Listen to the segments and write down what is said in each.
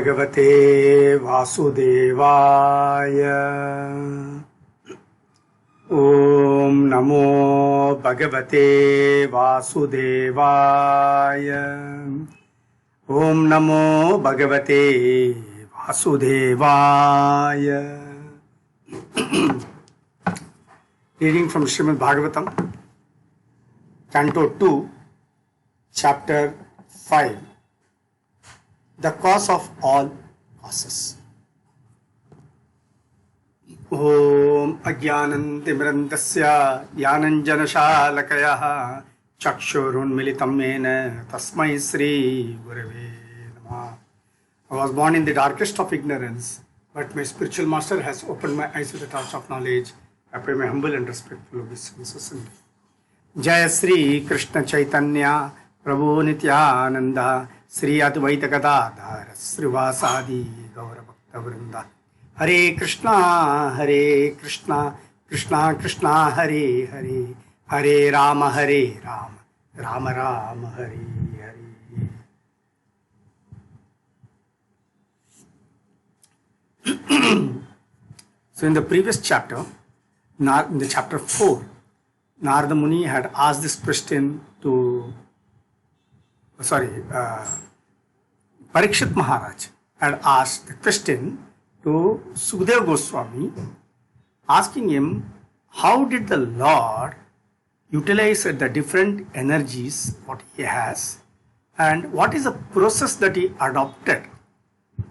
भगवते वासुदेवाय। ओम नमो भगवते वासुदेवाय। ओम नमो भगवते वासुदेवाय। Reading from Srimad Bhagavatam, Canto 2, Chapter 5. The cause of all causes. Om Ajnanantimirandasya Jnananjanashalakaya Chakshurunmilitam Yena Tasmai Sri Gurave Namah. I was born in the darkest of ignorance, but my spiritual master has opened my eyes to the torch of knowledge. I pay my humble and respectful obeisances. Jaya Sri Krishna Chaitanya Prabhu Nityananda Sri Advaita Gadadhar Srivasadi Gaura Bhakta Vrinda. Hare Krishna Krishna Krishna Hare Hare, Hare Rama Rama Rama Hare Hare. So in the previous chapter, in the chapter 4, Narada Muni had asked this question to, Parikshit Maharaj had asked the question to Sukadeva Goswami, asking him, how did the Lord utilize the different energies what he has, and what is the process that he adopted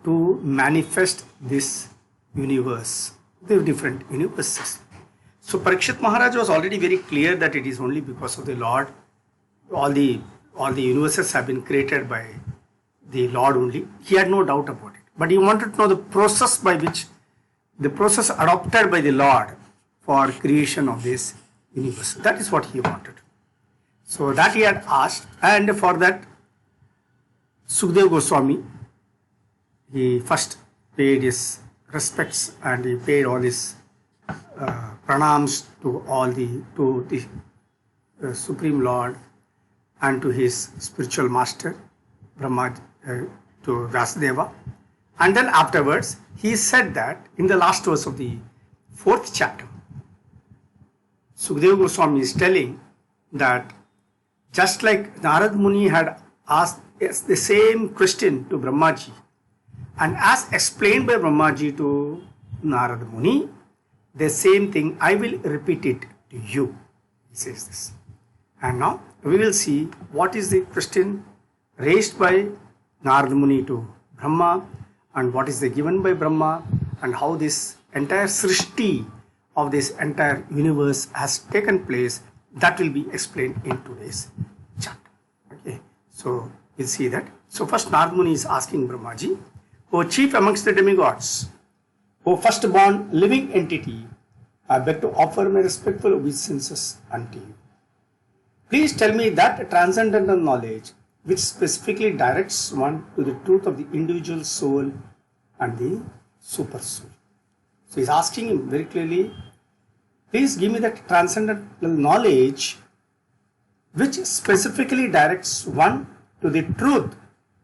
to manifest this universe, the different universes. So Parikshit Maharaj was already very clear that it is only because of the Lord. All the universes have been created by the Lord only. He had no doubt about it. But he wanted to know the process by which, the process adopted by the Lord for creation of this universe. That is what he wanted. So that he had asked, and for that Sukadeva Goswami, he first paid his respects and he paid all his pranams to the Supreme Lord and to his spiritual master Brahma, to Vasudeva. And then afterwards he said that in the last verse of the 4th chapter, Sukadeva Goswami is telling that just like Narad Muni had asked the same question to Brahmaji, and as explained by Brahmaji to Narada Muni, the same thing I will repeat it to you. He says this. And now we will see what is the question raised by Narada Muni to Brahma, and what is the given by Brahma, and how this entire Srishti of this entire universe has taken place. That will be explained in today's chapter. Okay, so we'll see that. So first Narada Muni is asking Brahmaji, O chief amongst the demigods, O firstborn living entity, I beg to offer my respectful obeisances unto you. Please tell me that transcendental knowledge which specifically directs one to the truth of the individual soul and the super soul. So he is asking him very clearly, please give me that transcendental knowledge which specifically directs one to the truth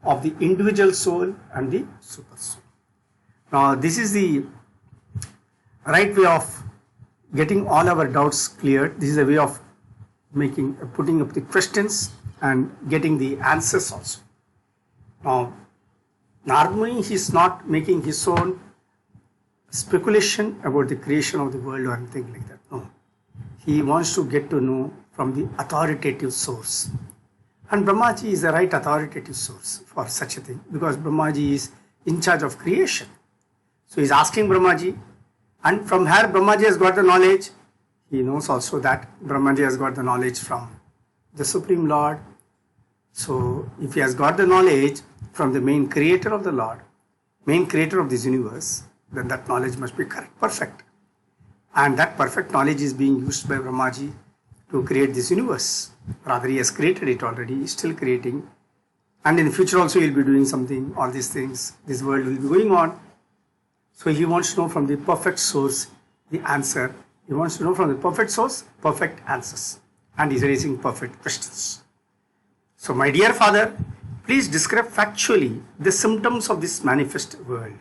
of the individual soul and the super soul. Now this is the right way of getting all our doubts cleared. This is a way of putting up the questions and getting the answers also. Now Narada Muni, he is not making his own speculation about the creation of the world or anything like that. No. He wants to get to know from the authoritative source. And Brahmaji is the right authoritative source for such a thing, because Brahmaji is in charge of creation. So he is asking Brahmaji, and from where Brahmaji has got the knowledge, he knows also that Brahmaji has got the knowledge from the Supreme Lord. So if he has got the knowledge from the main creator of the Lord, main creator of this universe, then that knowledge must be correct, perfect. And that perfect knowledge is being used by Brahmaji to create this universe. Rather, he has created it already, he is still creating. And in the future also he will be doing something, all these things, this world will be going on. So he wants to know from the perfect source the answer. He wants to know from the perfect source, perfect answers. And he is raising perfect questions. So my dear father, please describe factually the symptoms of this manifest world.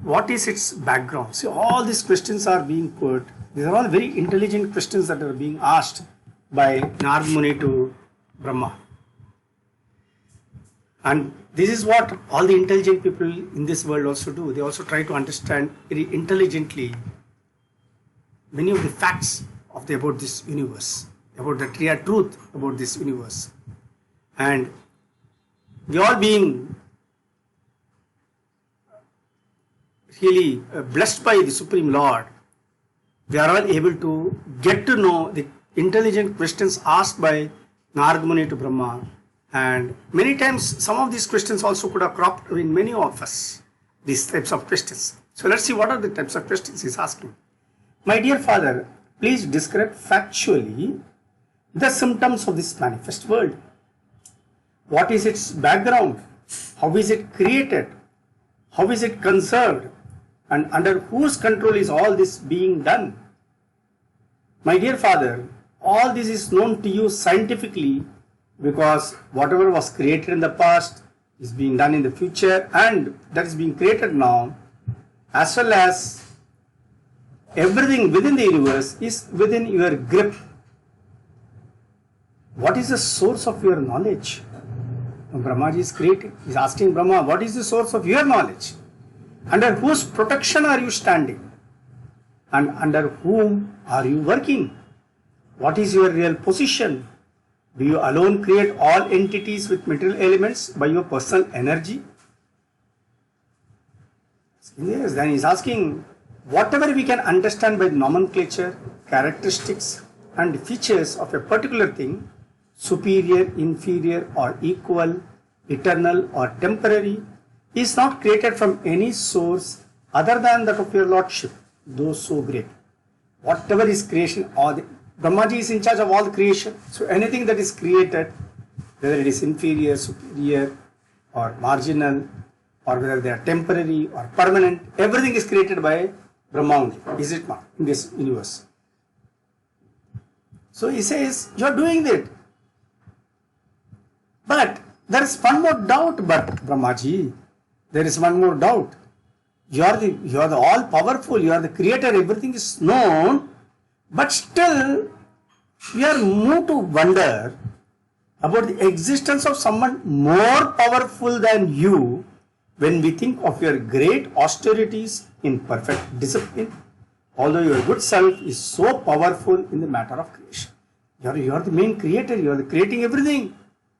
What is its background? See, all these questions are being put. These are all very intelligent questions that are being asked by Narad Muni to Brahma. And this is what all the intelligent people in this world also do. They also try to understand very intelligently many of the facts about this universe, about the real truth about this universe. And we all being really blessed by the Supreme Lord, we are all able to get to know the intelligent questions asked by Narad Muni to Brahma. And many times some of these questions also could have cropped in many of us, these types of questions. So let's see what are the types of questions he's asking. My dear father, please describe factually the symptoms of this manifest world. What is its background? How is it created? How is it conserved? And under whose control is all this being done? My dear father, all this is known to you scientifically because whatever was created in the past is being done in the future and that is being created now, as well as everything within the universe is within your grip. What is the source of your knowledge? Brahmaji is creating. He is asking Brahma, what is the source of your knowledge? Under whose protection are you standing? And under whom are you working? What is your real position? Do you alone create all entities with material elements by your personal energy? Yes, then he is asking, whatever we can understand by nomenclature, characteristics and features of a particular thing, superior, inferior or equal, eternal or temporary, is not created from any source other than that of your Lordship, though so great. Whatever is creation, Brahmaji is in charge of all the creation. So anything that is created, whether it is inferior, superior or marginal, or whether they are temporary or permanent, everything is created by Brahma only, is it not, in this universe? So he says, you are doing that. But there is one more doubt, but Brahmaji, there is one more doubt. You are the all powerful, you are the creator, everything is known, but still we are moved to wonder about the existence of someone more powerful than you when we think of your great austerities in perfect discipline, although your good self is so powerful in the matter of creation. You are the main creator, you are creating everything,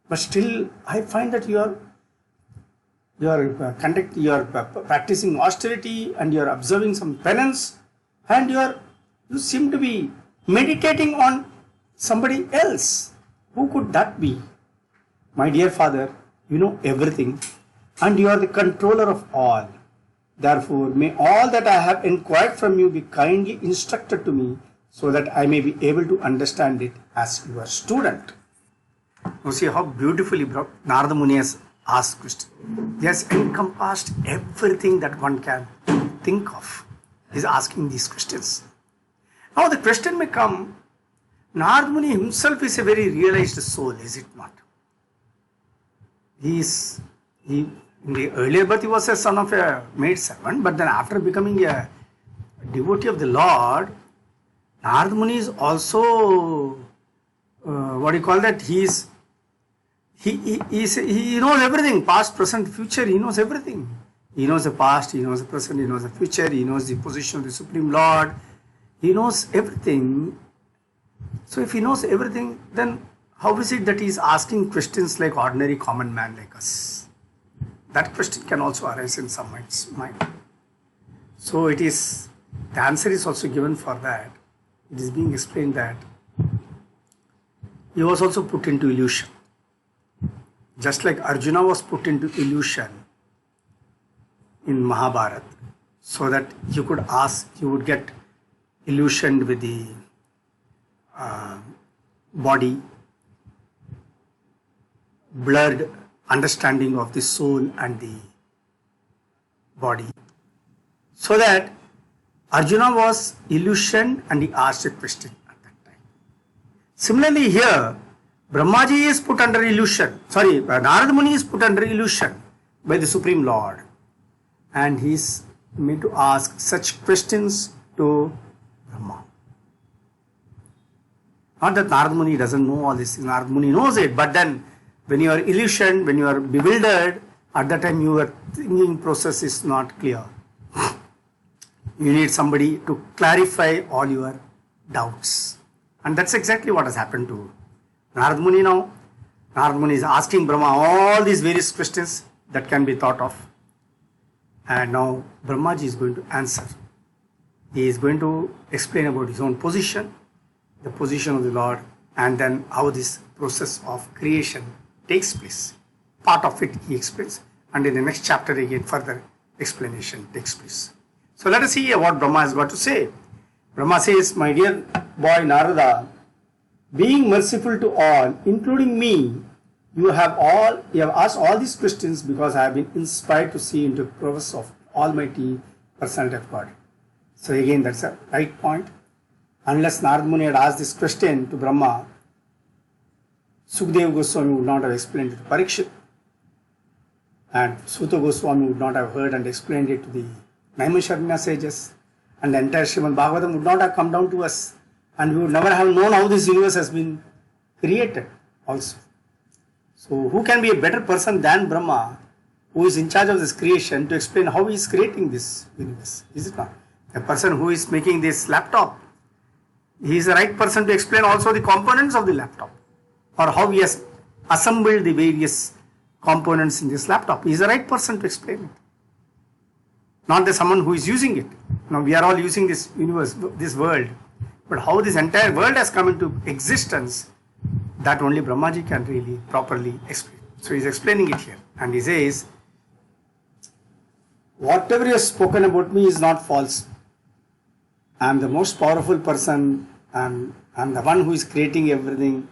but still I find that you are practicing austerity and you are observing some penance and you seem to be meditating on somebody else. Who could that be? My dear father, you know everything and you are the controller of all. Therefore, may all that I have inquired from you be kindly instructed to me so that I may be able to understand it as your student. Now see how beautifully Narada Muni has asked question. He has encompassed everything that one can think of. He is asking these questions. Now the question may come, Narada Muni himself is a very realized soul, is it not? In the earlier birth he was a son of a maid servant, but then after becoming a devotee of the Lord, Narada Muni is also, he knows everything, past, present, future, he knows everything. He knows the past, he knows the present, he knows the future, he knows the position of the Supreme Lord, he knows everything. So if he knows everything, then how is it that he is asking questions like ordinary common man like us? That question can also arise in someone's mind. So the answer is also given for that. It is being explained that he was also put into illusion. Just like Arjuna was put into illusion in Mahabharata, so that you would get illusioned with the body, blurred understanding of the soul and the body. So that Arjuna was illusioned and he asked a question at that time. Similarly here, Brahmaji is put under illusion. Sorry, Narad Muni is put under illusion by the Supreme Lord. And he is made to ask such questions to Brahma. Not that Narad Muni doesn't know all this. Narad Muni knows it. But then when you are illusioned, when you are bewildered, at that time your thinking process is not clear. You need somebody to clarify all your doubts. And that's exactly what has happened to Narad Muni now. Narad Muni is asking Brahma all these various questions that can be thought of. And now Brahmaji is going to answer. He is going to explain about his own position, the position of the Lord, and then how this process of creation takes place. Part of it he explains. And in the next chapter again further explanation takes place. So let us see what Brahma has got to say. Brahma says, my dear boy Narada, being merciful to all, including me, you have asked all these questions because I have been inspired to see into the purpose of Almighty Personality of God. So again, that's a right point. Unless Narad Muni had asked this question to Brahma, Sukadeva Goswami would not have explained it to Parikshit, and Suta Goswami would not have heard and explained it to the Naimisharanya sages, and the entire Srimad Bhagavatam would not have come down to us, and we would never have known how this universe has been created also. So who can be a better person than Brahma, who is in charge of this creation, to explain how he is creating this universe? Is it not? The person who is making this laptop, he is the right person to explain also the components of the laptop, or how he has assembled the various components in this laptop. He is the right person to explain it. Not the someone who is using it. Now we are all using this universe, this world. But how this entire world has come into existence, that only Brahmaji can really properly explain. So he is explaining it here. And he says, whatever you have spoken about me is not false. I am the most powerful person, and I am the one who is creating everything.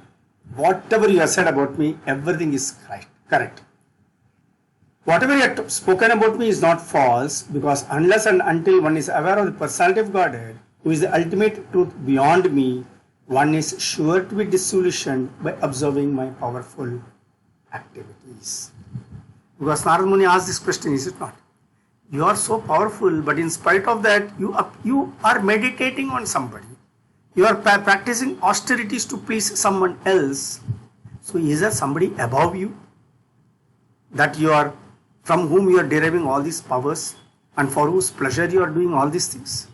Whatever you have said about me, everything is correct. Whatever you have spoken about me is not false, because unless and until one is aware of the personality of Godhead, who is the ultimate truth beyond me, one is sure to be disillusioned by observing my powerful activities. Because Narad Muni asked this question, is it not? You are so powerful, but in spite of that, you are meditating on somebody. You are practicing austerities to please someone else. So is there somebody above you that you are, from whom you are deriving all these powers, and for whose pleasure you are doing all these things?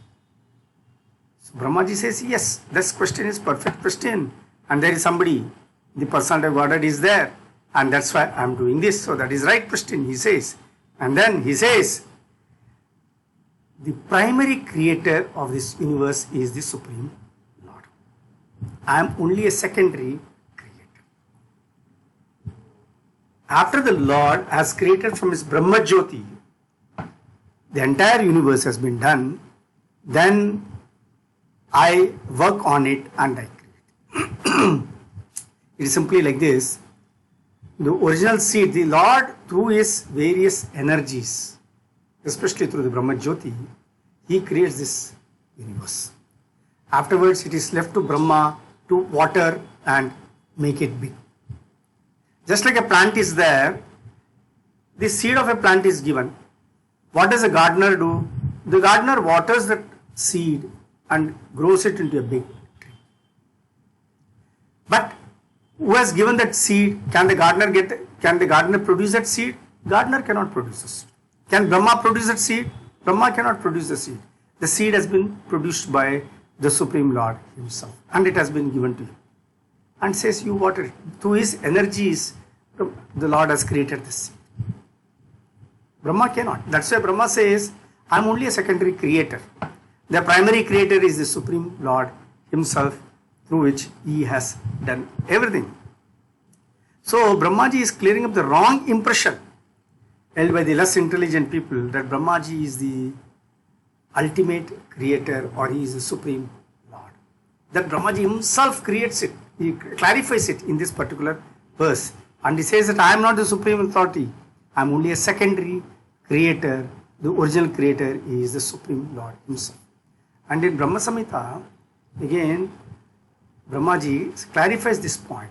So Brahmaji says, yes, this question is perfect question, and there is somebody, the personality of Godhead is there, and that's why I am doing this. So that is right question, he says. And then he says, the primary creator of this universe is the Supreme Lord. I am only a secondary creator. After the Lord has created from his Brahma Jyoti, the entire universe has been done, then I work on it and I create. It is simply like this. The original seed, the Lord, through his various energies, especially through the Brahma Jyoti, he creates this universe. Afterwards, it is left to Brahma to water and make it big. Just like a plant is there, the seed of a plant is given. What does a gardener do? The gardener waters that seed and grows it into a big tree. But who has given that seed? Can the gardener produce that seed? Gardener cannot produce the seed. Can Brahma produce that seed? Brahma cannot produce the seed. The seed has been produced by the Supreme Lord himself, and it has been given to him. And says, you water it. Through his energies, the Lord has created this seed. Brahma cannot. That's why Brahma says, I am only a secondary creator. The primary creator is the Supreme Lord himself, through which he has done everything. So Brahmaji is clearing up the wrong impression held by the less intelligent people that Brahmaji is the ultimate creator or he is the Supreme Lord. That Brahmaji himself creates it. He clarifies it in this particular verse. And he says that I am not the supreme authority. I am only a secondary creator. The original creator is the Supreme Lord himself. And in Brahma Samhita, again, Brahmaji clarifies this point.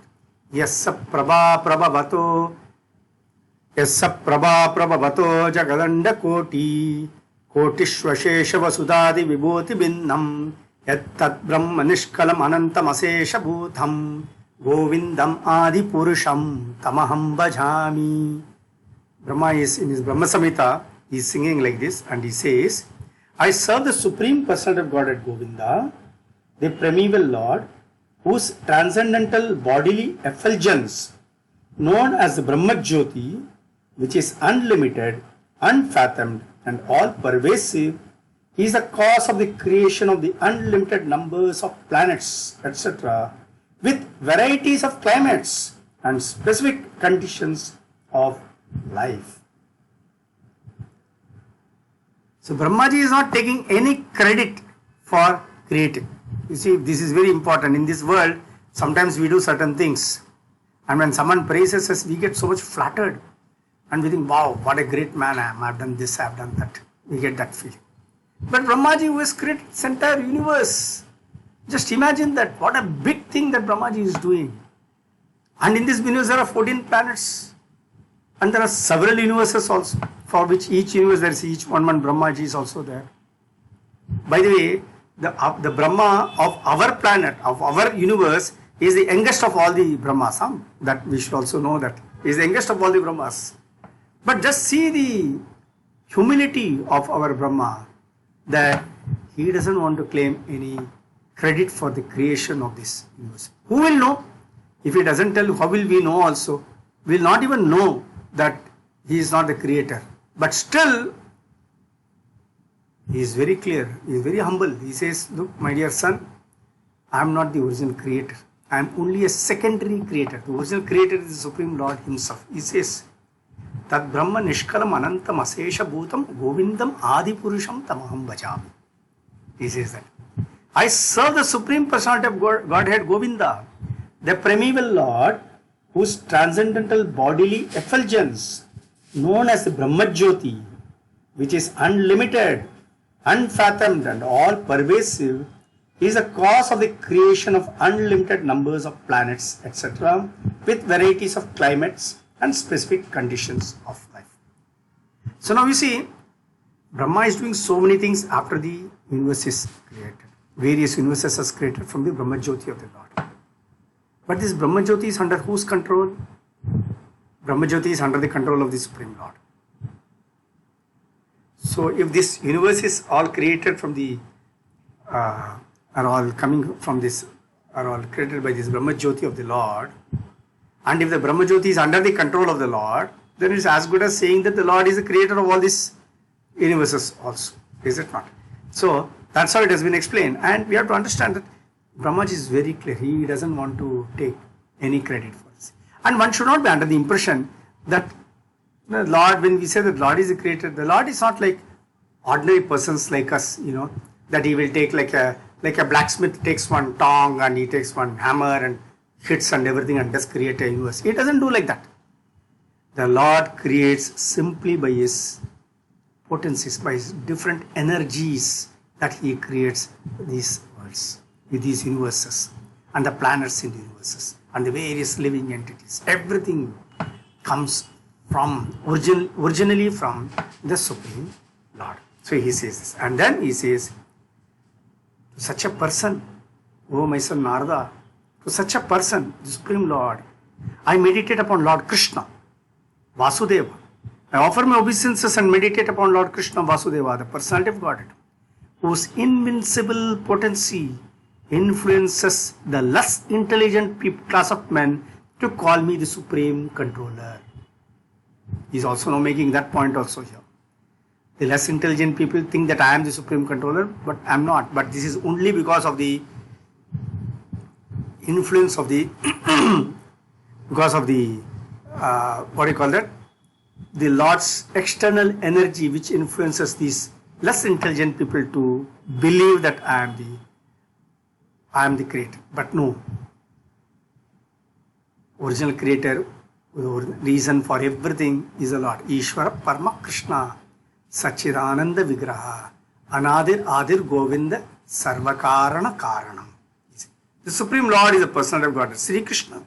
Yassa prabha prabhavato Yassa prabha prabhavato jagadanda koti Kotishvashesha vasudadi vibhoti binnam Yattat brahma nishkalam anantam asesha bhutam Govindam adi purusham tamaham bhajami. Brahma is in his Brahma Samhita, he is singing like this and he says, I serve the Supreme Personality of Godhead Govinda, the primeval Lord, whose transcendental bodily effulgence, known as the Brahma Jyoti, which is unlimited, unfathomed, and all pervasive, is the cause of the creation of the unlimited numbers of planets, etc., with varieties of climates and specific conditions of life. So Brahmaji is not taking any credit for creating. You see, this is very important. In this world, sometimes we do certain things, and when someone praises us, we get so much flattered, and we think, wow, what a great man I am, I have done this, I have done that. We get that feeling. But Brahmaji, who has created this entire universe, just imagine that, what a big thing that Brahmaji is doing. And in this universe there are 14 planets, and there are several universes also, for which each universe there is each one Brahmaji is also there. By the way, the Brahma of our planet, of our universe, is the youngest of all the Brahmas. That we should also know that. He is the youngest of all the Brahmas. But just see the humility of our Brahma, that he doesn't want to claim any credit for the creation of this universe. Who will know? If he doesn't tell, how will we know also? We will not even know that he is not the creator. But still, he is very clear, he is very humble. He says, look, my dear son, I am not the original creator. I am only a secondary creator. The original creator is the Supreme Lord himself. He says, Tad Brahma Nishkalam Anantam Asesha Bhutam Govindam Adi Purusham Tamaham Bhajami. He says that. I serve the Supreme Personality of Godhead Govinda, the primeval Lord, whose transcendental bodily effulgence, known as the Brahma Jyoti, which is unlimited, unfathomed, and all pervasive, is the cause of the creation of unlimited numbers of planets, etc., with varieties of climates and specific conditions of life. So now you see, Brahma is doing so many things after the universe is created. Various universes are created from the Brahma Jyoti of the Lord. But this Brahma Jyoti is under whose control? Brahma Jyoti is under the control of the Supreme Lord. So if this universe is all created from the, are all coming from this, are all created by this Brahma Jyoti of the Lord, and if the Brahma Jyoti is under the control of the Lord, then it is as good as saying that the Lord is the creator of all these universes also. Is it not? So that's how it has been explained, and we have to understand that Brahmaji is very clear. He doesn't want to take any credit for this. And one should not be under the impression that the Lord, when we say that Lord is the creator, the Lord is not like ordinary persons like us, that he will take like a blacksmith takes one tong and he takes one hammer and hits and everything and does create a universe. He doesn't do like that. The Lord creates simply by his potencies, by his different energies, that he creates these worlds, with these universes and the planets in the universes and the various living entities. Everything comes from originally from the Supreme Lord. So he says this, and then he says, to such a person, oh my son Narada, to such a person, the Supreme Lord, I meditate upon Lord Krishna, Vasudeva. I offer my obeisances and meditate upon Lord Krishna, Vasudeva, the personality of Godhead, whose invincible potency influences the less intelligent class of men to call me the Supreme Controller. He is also now making that point also here. The less intelligent people think that I am the Supreme Controller, but I am not. But this is only because of the influence of the, because of the, what do you call that? The Lord's external energy which influences these less intelligent people to believe that I am the creator. But no. Original creator, the reason for everything is the Lord. Ishvara Parma Krishna Sachidananda Vigraha Anadir Adir Govinda Sarvakarana Karanam. The Supreme Lord is the personality of God, Sri Krishna,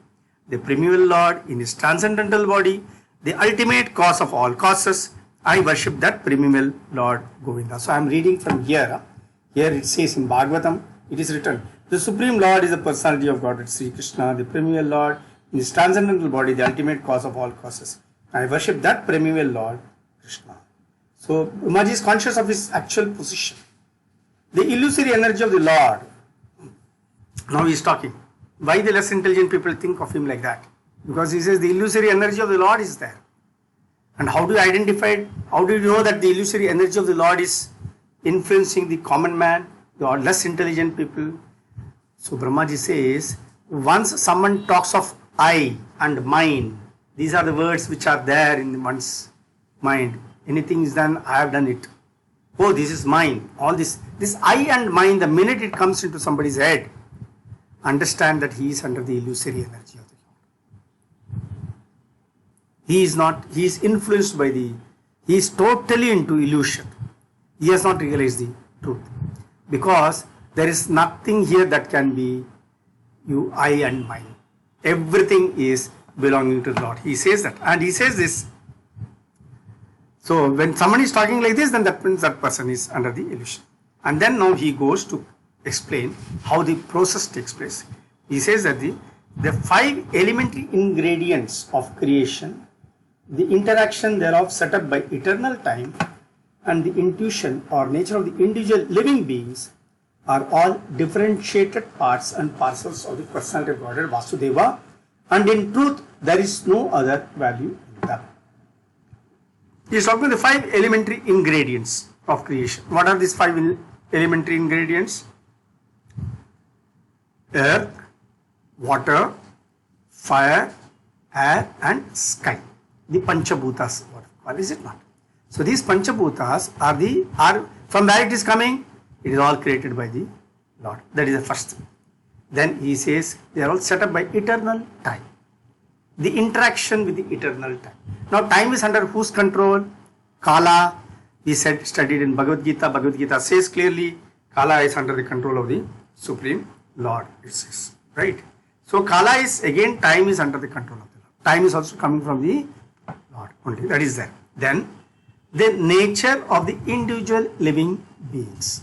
the primeval Lord in his transcendental body, the ultimate cause of all causes. I worship that primeval Lord Govinda. So I am reading from here. Here it says in Bhagavatam, it is written, the Supreme Lord is the personality of Godhead Sri Krishna, the primeval Lord in his transcendental body, the ultimate cause of all causes. I worship that primeval Lord Krishna. So Brahmaji is conscious of his actual position. The illusory energy of the Lord. Now he is talking. Why the less intelligent people think of him like that? Because he says the illusory energy of the Lord is there. And how do you identify it? How do you know that the illusory energy of the Lord is influencing the common man, the less intelligent people? So Brahmaji says, once someone talks of I and mine, these are the words which are there in one's mind. Anything is done, I have done it. Oh, this is mine. All this I and mine, the minute it comes into somebody's head, understand that he is under the illusory energy of the Lord. He is not, he is influenced by he is totally into illusion. He has not realized the truth. Because there is nothing here that can be you, I and mine. Everything is belonging to the Lord. He says that. And he says this. So when someone is talking like this, then that means that person is under the illusion. And then now he goes to explain how the process takes place. He says that the 5 elementary ingredients of creation, the interaction thereof set up by eternal time, and the intuition or nature of the individual living beings are all differentiated parts and parcels of the personality of Godhead Vasudeva, and in truth there is no other value in them. He is talking about the 5 elementary ingredients of creation. What are these 5 elementary ingredients? Earth, water, fire, air and sky. The Panchabhutas, what we call, is it not? So these Panchabhutas are from where it is coming? It is all created by the Lord. That is the first thing. Then he says they are all set up by eternal time. The interaction with the eternal time. Now time is under whose control? Kala. We studied in Bhagavad Gita. Bhagavad Gita says clearly Kala is under the control of the Supreme Lord. It says, right? So Kala is again, time is under the control of the Lord. Time is also coming from the Lord only. That is there. Then the nature of the individual living beings.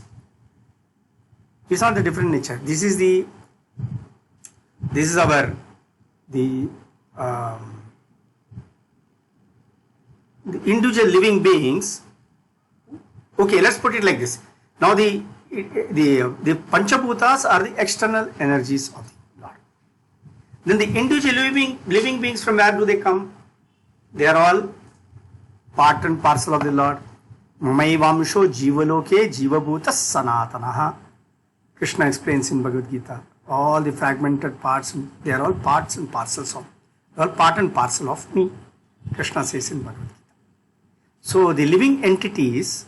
It's not a different nature. This is our the individual living beings. Okay, let's put it like this. Now the Panchabhutas are the external energies of the Lord. Then the individual living beings, from where do they come? They are all part and parcel of the Lord. Mamayvamsho jivaloke jivabhuta sanatanaha. Krishna explains in Bhagavad Gita. All the fragmented parts, they are all parts and parcels of, all part and parcel of me. Krishna says in Bhagavad Gita. So the living entities,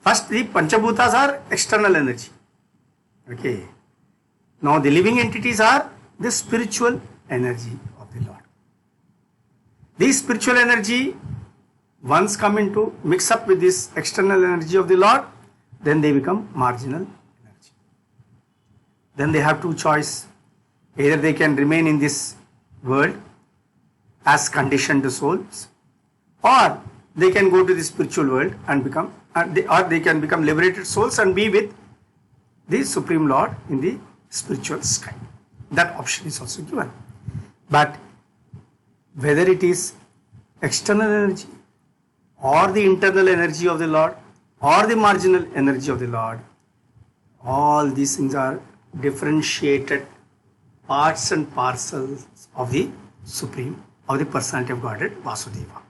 first the Panchabhutas are external energy. Okay. Now the living entities are the spiritual energy of the Lord. This spiritual energy, once come into mix up with this external energy of the Lord, then they become marginal energy. Then they have two choice. Either they can remain in this world as conditioned souls, or they can go to the spiritual world and become, or they can become liberated souls and be with the Supreme Lord in the spiritual sky. That option is also given. But whether it is external energy or the internal energy of the Lord or the marginal energy of the Lord, all these things are differentiated parts and parcels of the Supreme, of the personality of Godhead Vasudeva.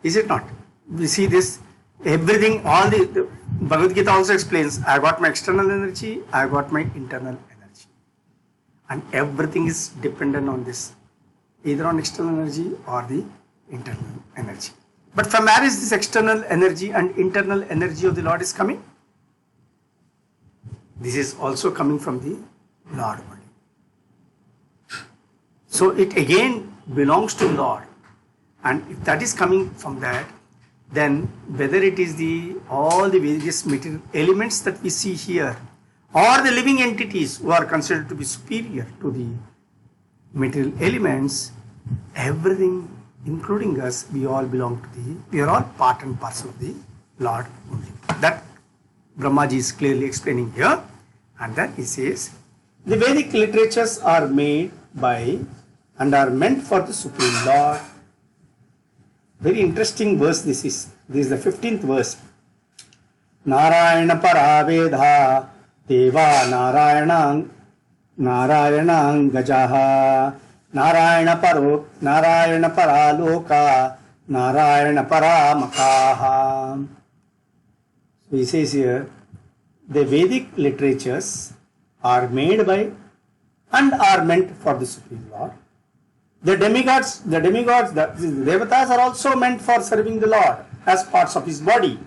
Is it not? We see this, everything, all the Bhagavad Gita also explains, I got my external energy, I got my internal energy. And everything is dependent on this, either on external energy or the internal energy. But from where is this external energy and internal energy of the Lord is coming? This is also coming from the Lord only. So it again belongs to Lord. And if that is coming from that, then whether it is all the various material elements that we see here, or the living entities who are considered to be superior to the material elements, everything, including us, we all belong to we are all part and parcel of the Lord only. That Brahmaji is clearly explaining here. And then he says, the Vedic literatures are made by and are meant for the Supreme Lord. Very interesting verse this is. This is the 15th verse. Narayana Paravedha Deva Narayana Gajaha Narayana Paraloka Narayana Paramakaha. So he says here, the Vedic literatures are made by and are meant for the Supreme Lord. The demigods, the devatas are also meant for serving the Lord as parts of his body.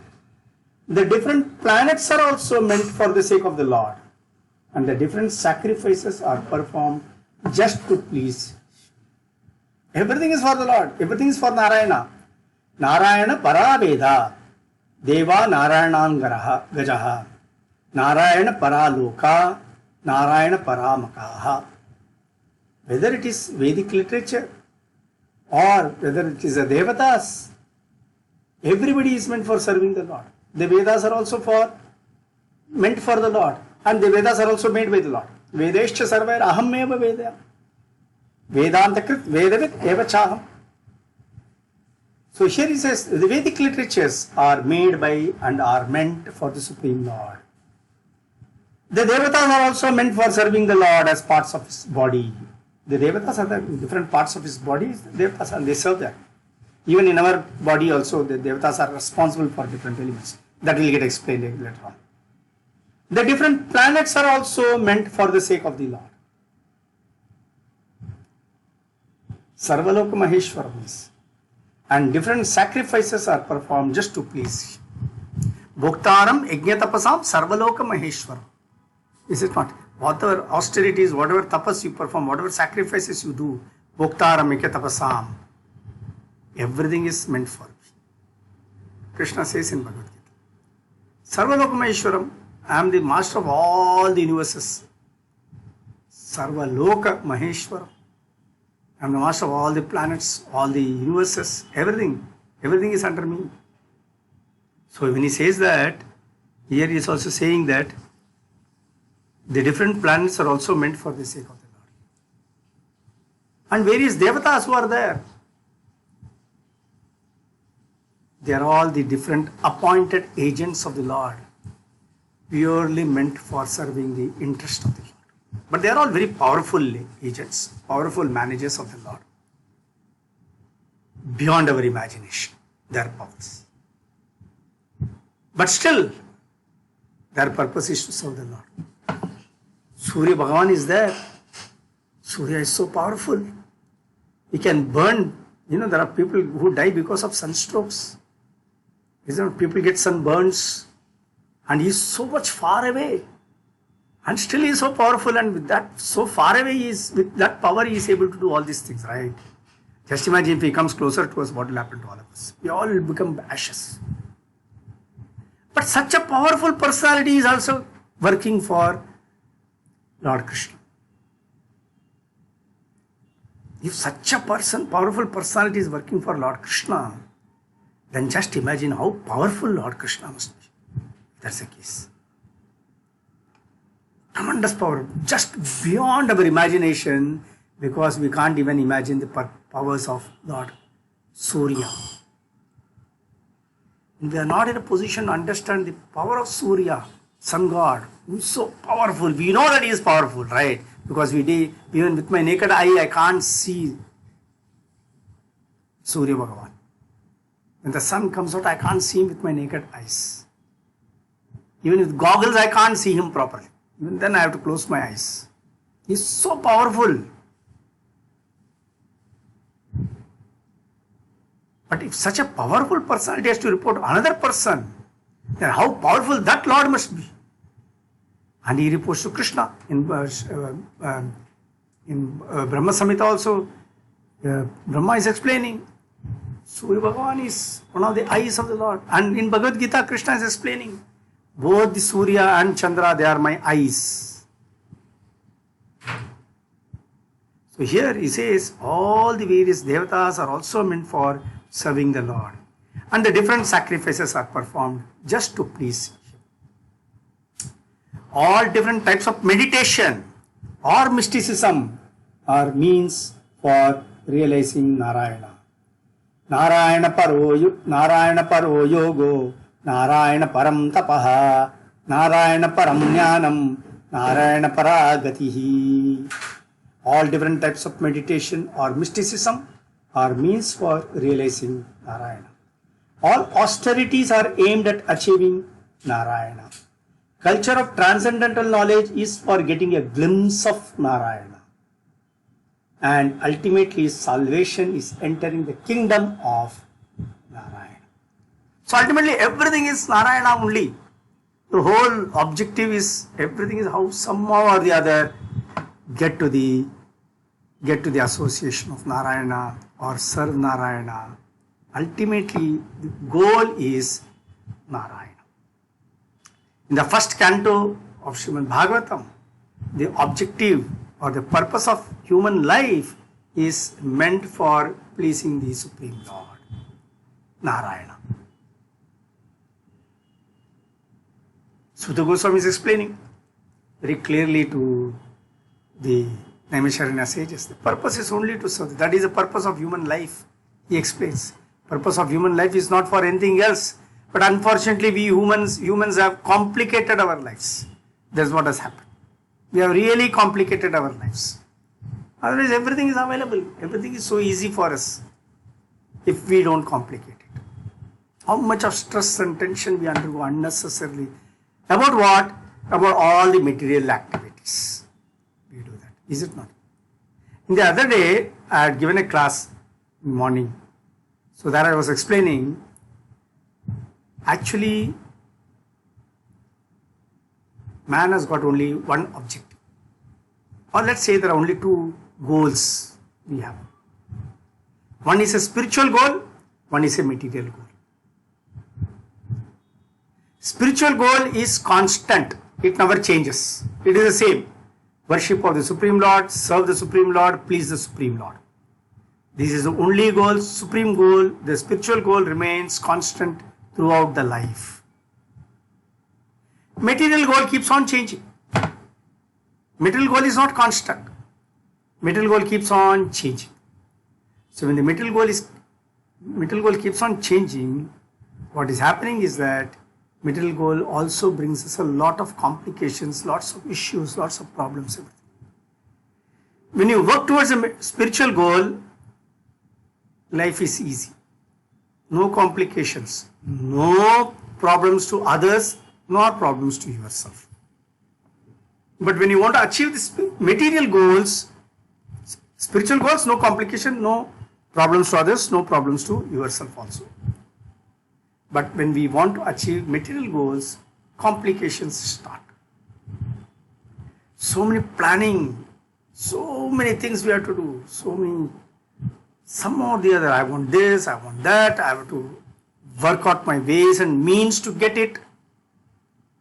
The different planets are also meant for the sake of the Lord. And the different sacrifices are performed just to please. Everything is for the Lord. Everything is for Narayana. Narayana Paraveda. Deva Narayanan Gajaha. Narayana Paraloka. Narayana Paramakaha. Whether it is Vedic literature or whether it is the Devatas, everybody is meant for serving the Lord. The Vedas are also meant for the Lord, and the Vedas are also made by the Lord. Vedescha sarvair aham eva vedaya. Vedantakrit vedavit eva chaham. So here he says the Vedic literatures are made by and are meant for the Supreme Lord. The Devatas are also meant for serving the Lord as parts of his body. The Devatas are the different parts of his body. Devatas and they serve that. Even in our body also, the Devatas are responsible for different elements. That will get explained later on. The different planets are also meant for the sake of the Lord. Sarvaloka Maheshwaram is. And different sacrifices are performed just to please him. Bhoktaram Yajnatapasam Sarvaloka Maheshwaram. Is it not? Whatever austerities, whatever tapas you perform, whatever sacrifices you do, Bhoktaram Yajnatapasam, everything is meant for me. Krishna says in Bhagavad Gita, Sarvaloka Maheshwaram, I am the master of all the universes. Sarvaloka Maheshwaram. I am the master of all the planets, all the universes, everything. Everything is under me. So when he says that, here he is also saying that the different planets are also meant for the sake of the Lord. And various devatas who are there, they are all the different appointed agents of the Lord, purely meant for serving the interest of the Lord. But they are all very powerful agents, powerful managers of the Lord. Beyond our imagination, their powers. But still, their purpose is to serve the Lord. Surya Bhagavan is there. Surya is so powerful. He can burn. There are people who die because of sunstrokes. People get sunburns. And he is so much far away. And still he is so powerful, and with that, so far away, with that power, he is able to do all these things, right? Just imagine if he comes closer to us, what will happen to all of us? We all will become ashes. But such a powerful personality is also working for Lord Krishna. If such a powerful personality is working for Lord Krishna, then just imagine how powerful Lord Krishna must be. That's the case. Tremendous power, just beyond our imagination, because we can't even imagine the powers of Lord Surya. We are not in a position to understand the power of Surya, sun god, who is so powerful. We know that he is powerful, right? Because even with my naked eye, I can't see Surya Bhagavan. When the sun comes out, I can't see him with my naked eyes. Even with goggles, I can't see him properly. Even then I have to close my eyes. He is so powerful. But if such a powerful personality has to report another person, then how powerful that Lord must be. And he reports to Krishna. In Brahma Samhita also, Brahma is explaining, Surya Bhagavan is one of the eyes of the Lord. And in Bhagavad Gita, Krishna is explaining, Both the Surya and Chandra, they are my eyes. So here he says all the various devatas are also meant for serving the Lord. And the different sacrifices are performed just to please Him. All different types of meditation or mysticism are means for realizing Narayana. Narayana paro yogo, Narayana param tapaha, Narayana param jnanam, Narayana paragatihi. All different types of meditation or mysticism are means for realizing Narayana. All austerities are aimed at achieving Narayana. Culture of transcendental knowledge is for getting a glimpse of Narayana. And ultimately salvation is entering the kingdom of Narayana. So ultimately everything is Narayana only. The whole objective is, everything is how somehow or the other get to the association of Narayana or serve Narayana. Ultimately the goal is Narayana. In the first canto of Srimad Bhagavatam, the objective or the purpose of human life is meant for pleasing the Supreme Lord, Narayana. Suta Goswami is explaining very clearly to the Naimisharanya sages. The purpose is only to serve. That is the purpose of human life. He explains. Purpose of human life is not for anything else. But unfortunately, we humans have complicated our lives. That's what has happened. We have really complicated our lives. Otherwise, everything is available. Everything is so easy for us if we don't complicate it. How much of stress and tension we undergo unnecessarily. About what? About all the material activities. We do that. Is it not? In the other day, I had given a class in the morning. So that I was explaining, actually, man has got only one objective. Or let's say there are only two goals we have. One is a spiritual goal, one is a material goal. Spiritual goal is constant. It never changes. It is the same. Worship of the Supreme Lord, serve the Supreme Lord, please the Supreme Lord. This is the only goal, supreme goal. The spiritual goal remains constant throughout the life. Material goal keeps on changing. Material goal is not constant. Material goal keeps on changing. So when the material goal keeps on changing, what is happening is that material goal also brings us a lot of complications, lots of issues, lots of problems. Everything. When you work towards a spiritual goal, life is easy. No complications, no problems to others, nor problems to yourself. But when you want to achieve this material goals, spiritual goals, no complication, no problems to others, no problems to yourself also. But when we want to achieve material goals, complications start. So many planning, so many things we have to do, so many. Some or the other, I want this, I want that, I have to work out my ways and means to get it.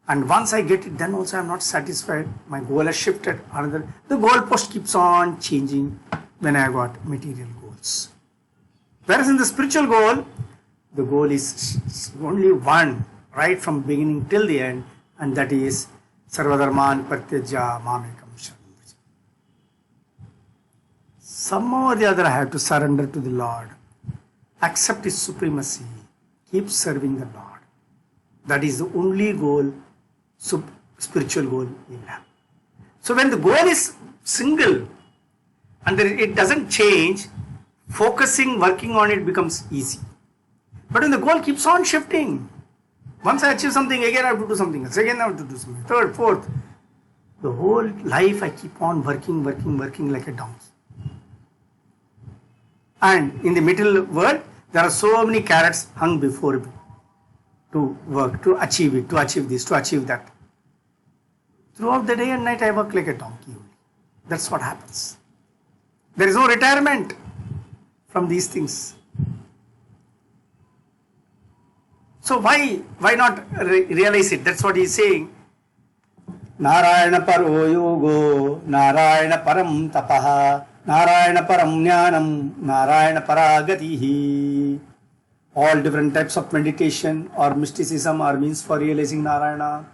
And once I get it, then also I am not satisfied. My goal has shifted. The goalpost keeps on changing when I got material goals. Whereas in the spiritual goal, the goal is only one, right from beginning till the end, and that is Sarvadharman Pratyajya Mamekam. Somehow or the other I have to surrender to the Lord, accept His supremacy, keep serving the Lord. That is the only goal, spiritual goal we have. So when the goal is single and it doesn't change, focusing, working on it becomes easy. But when the goal keeps on shifting, once I achieve something, again I have to do something else, again I have to do something, third, fourth. The whole life I keep on working like a donkey. And in the material world, there are so many carrots hung before me to work, to achieve it, to achieve this, to achieve that. Throughout the day and night, I work like a donkey only. That's what happens. There is no retirement from these things. So why not realize it? That's what he's saying. Narayana paro yogo, Narayana param tapaha, Narayana param jnanam, Narayana paragatihi. All different types of meditation or mysticism are means for realizing Narayana.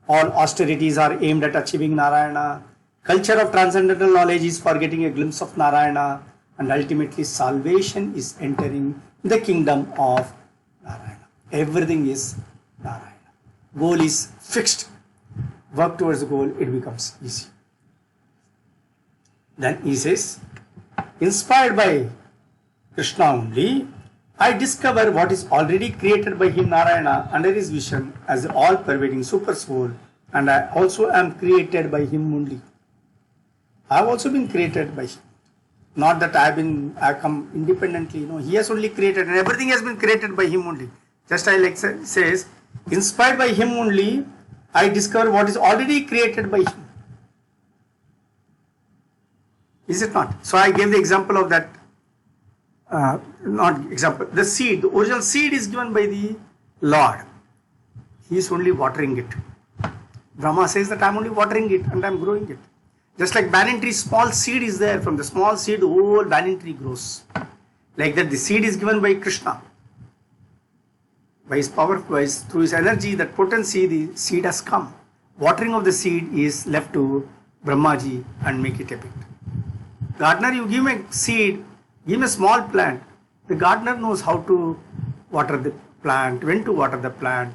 All austerities are aimed at achieving Narayana. Culture of transcendental knowledge is for getting a glimpse of Narayana. And ultimately salvation is entering the kingdom of Narayana. Everything is Narayana. Goal is fixed. Work towards the goal, it becomes easy. Then he says, inspired by Krishna only, I discover what is already created by him, Narayana, under his vision as the all-pervading super soul, and I also am created by him only. I have also been created by him. Not that I have come independently. No, he has only created, and everything has been created by him only. Just like says, inspired by him only, I discover what is already created by him. Is it not? So I gave the example of that. The seed. The original seed is given by the Lord. He is only watering it. Brahma says that I am only watering it and I am growing it. Just like banyan tree, small seed is there. From the small seed, the whole banyan tree grows. Like that, the seed is given by Krishna. By his power, through his energy, that potency, the seed has come. Watering of the seed is left to Brahmaji and make it a bit. Gardener, you give him a seed, give him a small plant. The gardener knows how to water the plant, when to water the plant,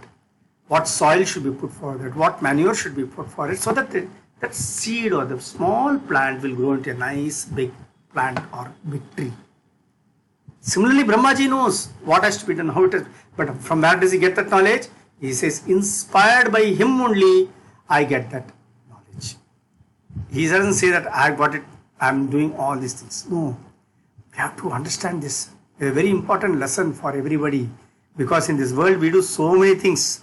what soil should be put for it, what manure should be put for it, so that that seed or the small plant will grow into a nice big plant or big tree. Similarly, Brahmaji knows what has to be done, how it is. But from where does he get that knowledge? He says, inspired by him only, I get that knowledge. He doesn't say that I got it, I am doing all these things. No, we have to understand this. A very important lesson for everybody. Because in this world we do so many things.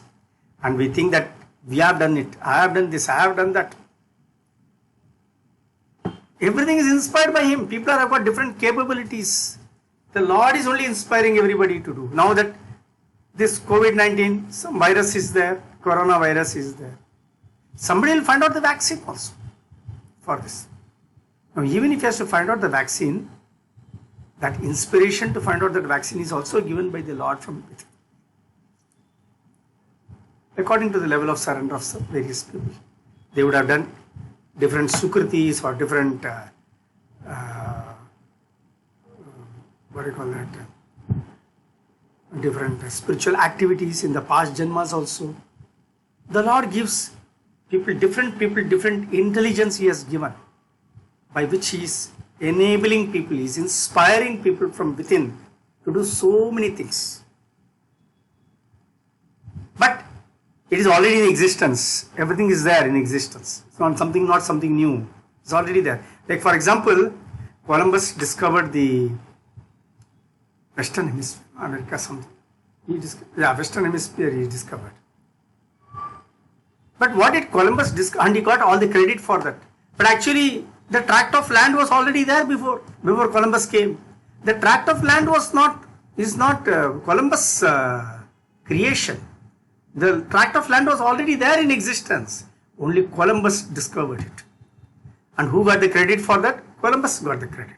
And we think that we have done it. I have done this, I have done that. Everything is inspired by him. People have got different capabilities. The Lord is only inspiring everybody to do. Now that this COVID-19, some virus is there, coronavirus is there. Somebody will find out the vaccine also for this. Now even if he has to find out the vaccine, that inspiration to find out that vaccine is also given by the Lord from within. According to the level of surrender of some various people. They would have done different sukritis or different different spiritual activities in the past janmas also. The Lord gives people different intelligence he has given, by which he is enabling people, he is inspiring people from within to do so many things. But it is already in existence. Everything is there in existence. It's not something new. It's already there. Like for example, Columbus discovered the Western Hemisphere, America something. Western Hemisphere he discovered. But what did Columbus discover? And he got all the credit for that. But actually, the tract of land was already there before Columbus came. The tract of land is not Columbus' creation. The tract of land was already there in existence. Only Columbus discovered it. And who got the credit for that? Columbus got the credit.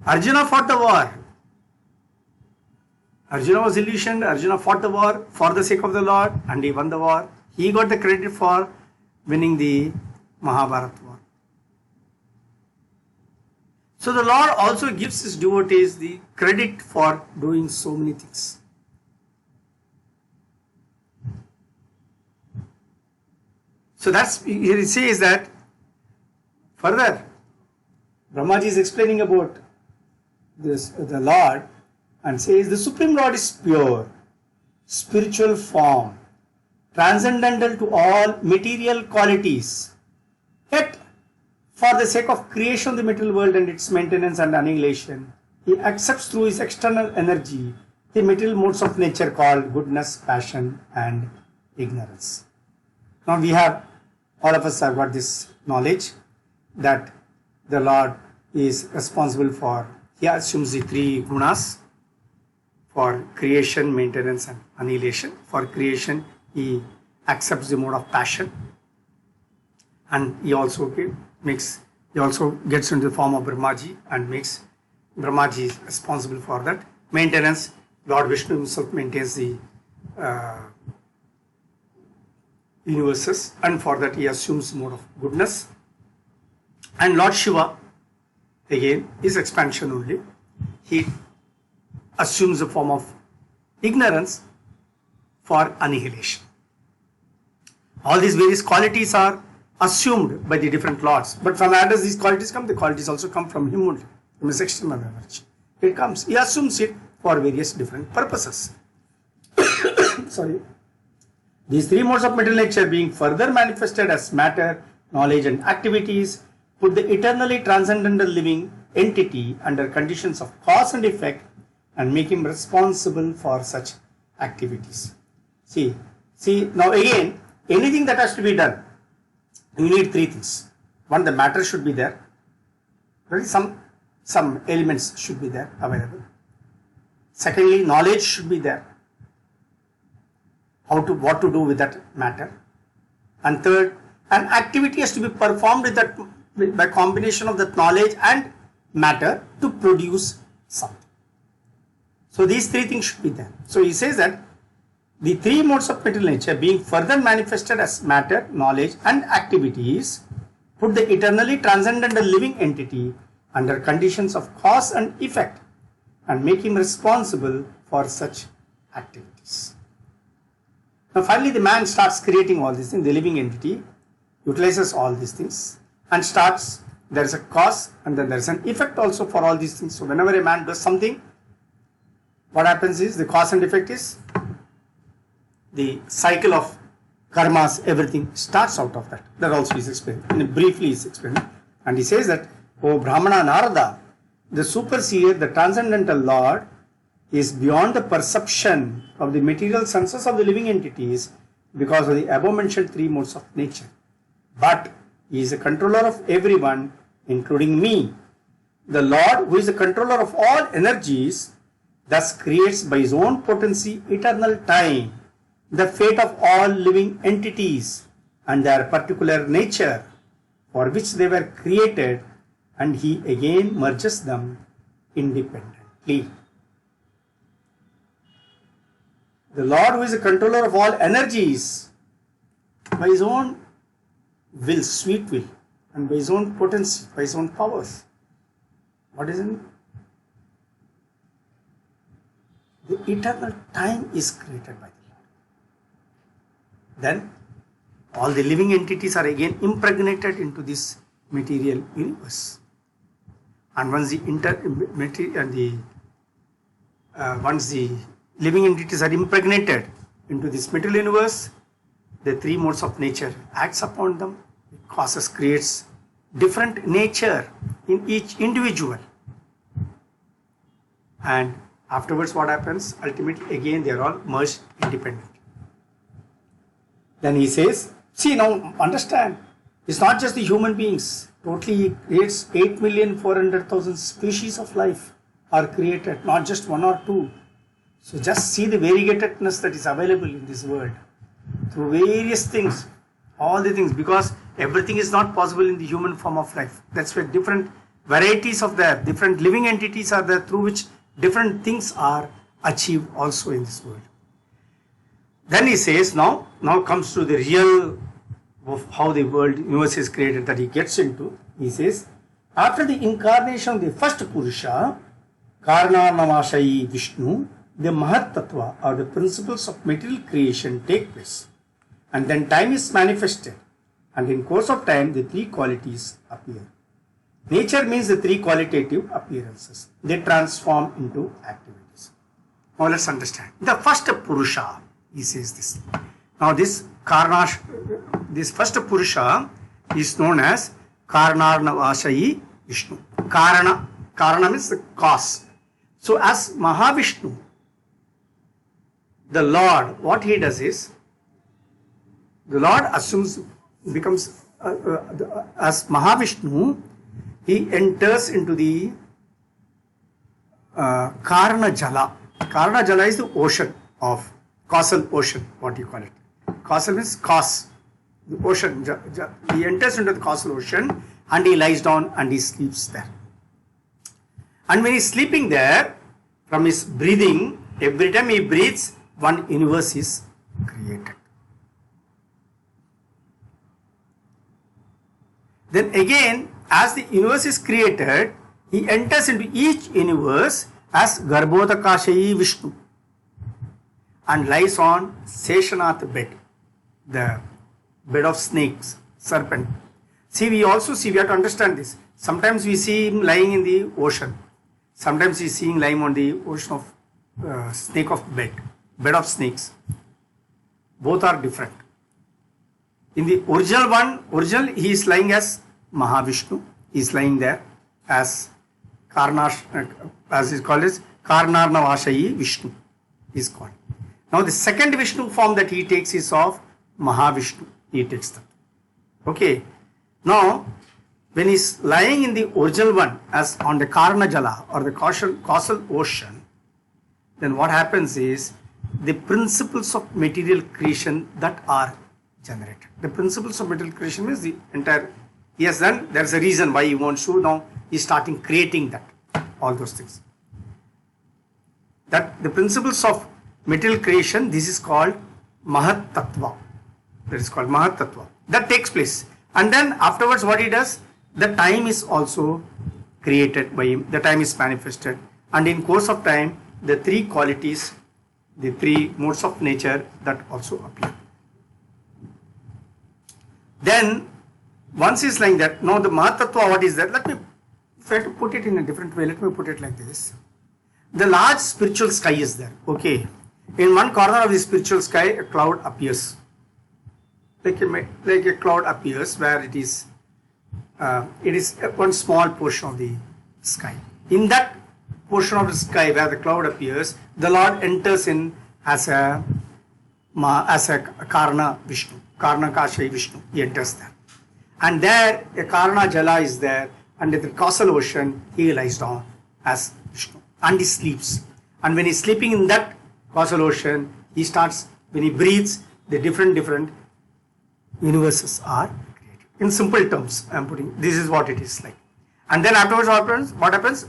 Arjuna fought the war. Arjuna was illusioned. Arjuna fought the war for the sake of the Lord and he won the war. He got the credit for winning the Mahabharata war. So the Lord also gives his devotees the credit for doing so many things. So that's, here he says that further, Brahmaji is explaining about this, the Lord, and says the Supreme Lord is pure, spiritual form, transcendental to all material qualities. Yet, for the sake of creation of the material world and its maintenance and annihilation, he accepts through his external energy the material modes of nature called goodness, passion and ignorance. Now we have, all of us have got this knowledge that the Lord is responsible for, he assumes the three gunas, for creation, maintenance and annihilation. For creation, he accepts the mode of passion, and he also gets into the form of Brahmaji and makes Brahmaji is responsible for that. Maintenance, Lord Vishnu himself maintains the universes, and for that he assumes the mode of goodness. And Lord Shiva, again, is expansion only. He assumes the form of ignorance for annihilation. All these various qualities are assumed by the different lords. But from where does these qualities come? The qualities also come from him only, from his external energy. It comes, he assumes it for various different purposes. Sorry. These three modes of material nature being further manifested as matter, knowledge and activities put the eternally transcendental living entity under conditions of cause and effect and make him responsible for such activities. See now again, anything that has to be done, you need three things. One, the matter should be there. Some elements should be there available. Secondly, knowledge should be there. What to do with that matter. And third, an activity has to be performed with that by combination of that knowledge and matter to produce something. So these three things should be there. So he says that the three modes of material nature being further manifested as matter, knowledge and activities put the eternally transcendental living entity under conditions of cause and effect and make him responsible for such activities. Now finally the man starts creating all these things. The living entity utilizes all these things and starts, there is a cause and then there is an effect also for all these things. So whenever a man does something, what happens is the cause and effect is the cycle of karmas, everything starts out of that. That also is explained. And briefly is explained. And he says that, O Brahmana Narada, the superseer, the transcendental Lord, is beyond the perception of the material senses of the living entities because of the above mentioned three modes of nature. But he is the controller of everyone, including me. The Lord, who is the controller of all energies, thus creates by his own potency eternal time, the fate of all living entities and their particular nature for which they were created, and he again merges them independently. The Lord, who is the controller of all energies, by his own will, sweet will, and by his own potency, by his own powers. What is it? The eternal time is created by the Lord. Then all the living entities are again impregnated into this material universe. And once once the living entities are impregnated into this material universe, the three modes of nature acts upon them. It causes, creates different nature in each individual. And afterwards what happens? Ultimately again they are all merged independent. Then he says, see now understand, it's not just the human beings. Totally creates 8,400,000 species of life are created, not just one or two. So just see the variegatedness that is available in this world through various things, all the things, because everything is not possible in the human form of life. That's where different varieties of there, different living entities are there through which different things are achieved also in this world. Then he says, now comes to the real of how the world universe is created that he gets into. He says, after the incarnation of the first Purusha, Karanarnavashayi Vishnu, the Mahat Tattva or the principles of material creation take place. And then time is manifested. And in course of time, the three qualities appear. Nature means the three qualitative appearances. They transform into activities. Now let's understand. The first Purusha, he says this. Now this first Purusha is known as Karanarnavashayi Vishnu. Karana means the cause. So as Mahavishnu, the Lord, what he does is, the Lord becomes as Mahavishnu, he enters into the Karana Jala. Karana Jala is the ocean of causal ocean, what you call it. Causal means cause. The ocean, he enters into the causal ocean and he lies down and he sleeps there. And when he's sleeping there, from his breathing, every time he breathes, one universe is created. Then again, as the universe is created, he enters into each universe as Garbhodakashayi Vishnu and lies on Seshanath bed, the bed of snakes, serpent. See, we have to understand this. Sometimes we see him lying in the ocean. Sometimes we see him lying on the ocean of snake of bed of snakes. Both are different. In the original he is lying as Mahavishnu. He is lying there as as is called as Karnarnavashayi Vishnu is called. Now the second Vishnu form that he takes is of Mahavishnu. He takes that. Okay. Now when he is lying in the original one as on the Karana Jala or the causal ocean, then what happens is the principles of material creation that are generated. The principles of material creation means the entire, yes, then there's a reason why he wants to, now he's starting creating that, all those things. That the principles of material creation, this is called Mahat Tattva. That is called Mahat Tattva. That takes place. And then afterwards what he does, the time is also created by him, the time is manifested. And in course of time, the three qualities, the three modes of nature that also appear. Then once he's like that, now the Mahatattva, what is that? Let me try to put it in a different way. Let me put it like this. The large spiritual sky is there. Okay. In one corner of the spiritual sky, a cloud appears. Like a cloud appears where it is one small portion of the sky. In that portion of the sky where the cloud appears, the Lord enters in as a Karana Vishnu, Karana Kashayi Vishnu. He enters there. And there a Karana Jala is there, and in the causal ocean he lies down as Vishnu and he sleeps. And when he's sleeping in that causal ocean, he starts, when he breathes, the different universes are created. In simple terms, I am putting, this is what it is like. And then afterwards what happens?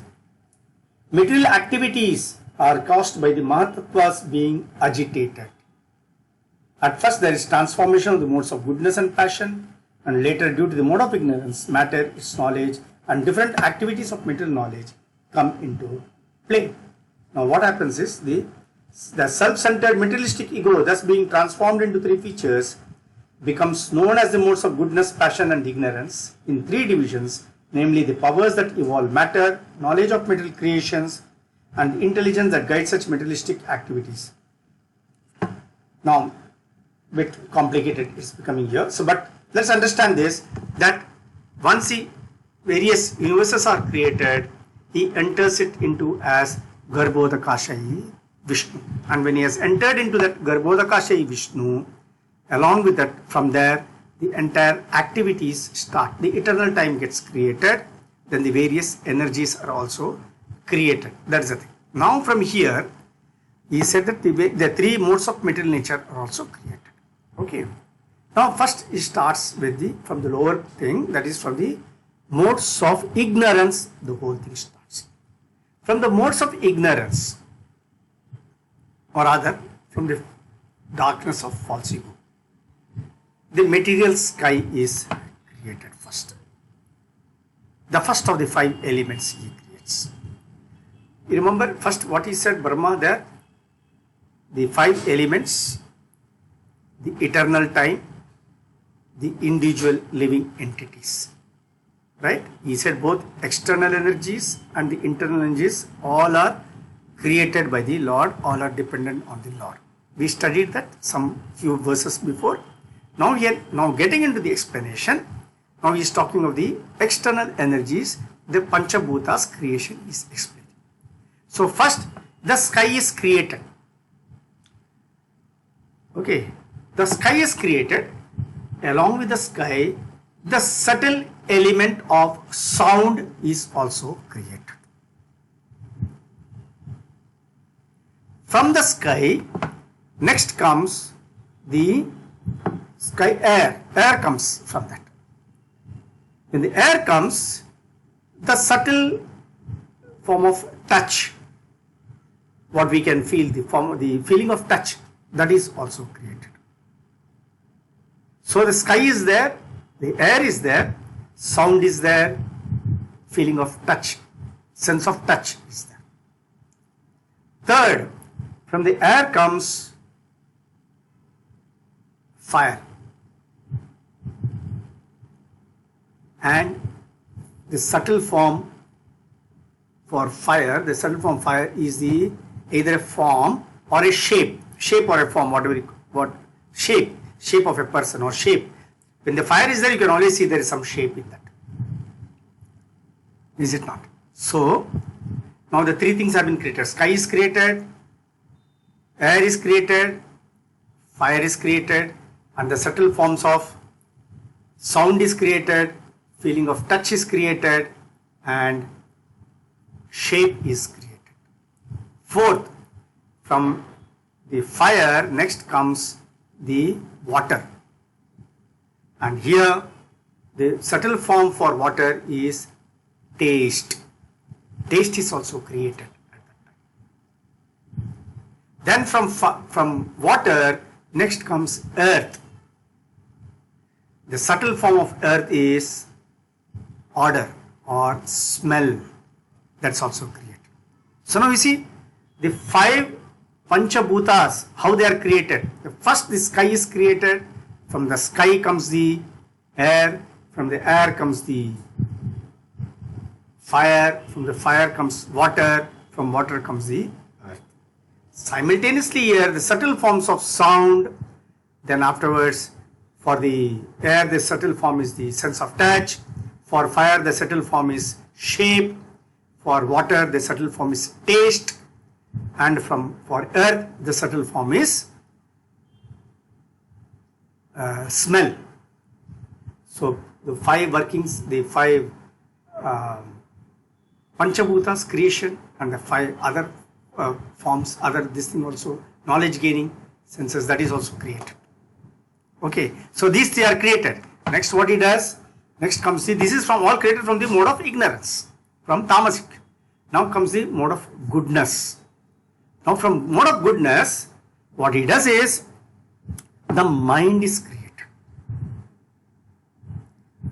Material activities are caused by the Mahatattvas being agitated. At first there is transformation of the modes of goodness and passion, and later due to the mode of ignorance, matter, its knowledge and different activities of material knowledge come into play. Now what happens is the self-centered materialistic ego, thus being transformed into three features, becomes known as the modes of goodness, passion and ignorance in three divisions, namely the powers that evolve matter, knowledge of material creations and intelligence that guides such materialistic activities. Now, a bit complicated it's becoming here. So, but let's understand this, that once various universes are created, he enters it into as Garbhodakashayi Vishnu. And when he has entered into that Garbhodakashayi Vishnu, along with that, from there, the entire activities start. The eternal time gets created, then the various energies are also created. That is the thing. Now from here, he said that the three modes of material nature are also created. Okay. Now first he starts with from the lower thing, that is from the modes of ignorance, the whole thing starts. From the modes of ignorance, or rather from the darkness of false ego, the material sky is created first. The first of the five elements he creates. You remember first what he said, Brahma there? The five elements, the eternal time, the individual living entities. Right? He said both external energies and the internal energies all are created by the Lord, all are dependent on the Lord. We studied that some few verses before. Now getting into the explanation, now he is talking of the external energies, the Panchabhutas creation is explained. So first, the sky is created. Okay, the sky is created. Along with the sky, the subtle element of sound is also created. From the sky, next comes the sky air. Air comes from that. When the air comes, the subtle form of touch, what we can feel, the feeling of touch, that is also created. So the sky is there, the air is there, sound is there, feeling of touch, sense of touch is there. Third, from the air comes fire. And the subtle form for fire, the subtle form fire is the either a form or a shape or a form, shape of a person or shape. When the fire is there, you can always see there is some shape in that. Is it not? So, now the three things have been created. Sky is created, air is created, fire is created, and the subtle forms of sound is created, feeling of touch is created, and shape is created. Fourth, from the fire, next comes the water. And here, the subtle form for water is taste. Taste is also created at that time. Then from water, next comes earth. The subtle form of earth is odor or smell. That's also created. So now you see the five Panchabhutas, how they are created. First, the sky is created. From the sky comes the air. From the air comes the fire. From the fire comes water. From water comes the earth. Simultaneously here, the subtle forms of sound. Then afterwards, for the air, the subtle form is the sense of touch. For fire, the subtle form is shape. For water, the subtle form is taste. And for earth, the subtle form is smell. So the five workings, the five Panchabhutas, creation, and the five other forms, this thing also, knowledge gaining, senses, that is also created. Okay, so these three are created. Next what he does, next comes this is from all created from the mode of ignorance, from tamasic. Now comes the mode of goodness. Now from mode of goodness, what he does is, the mind is created.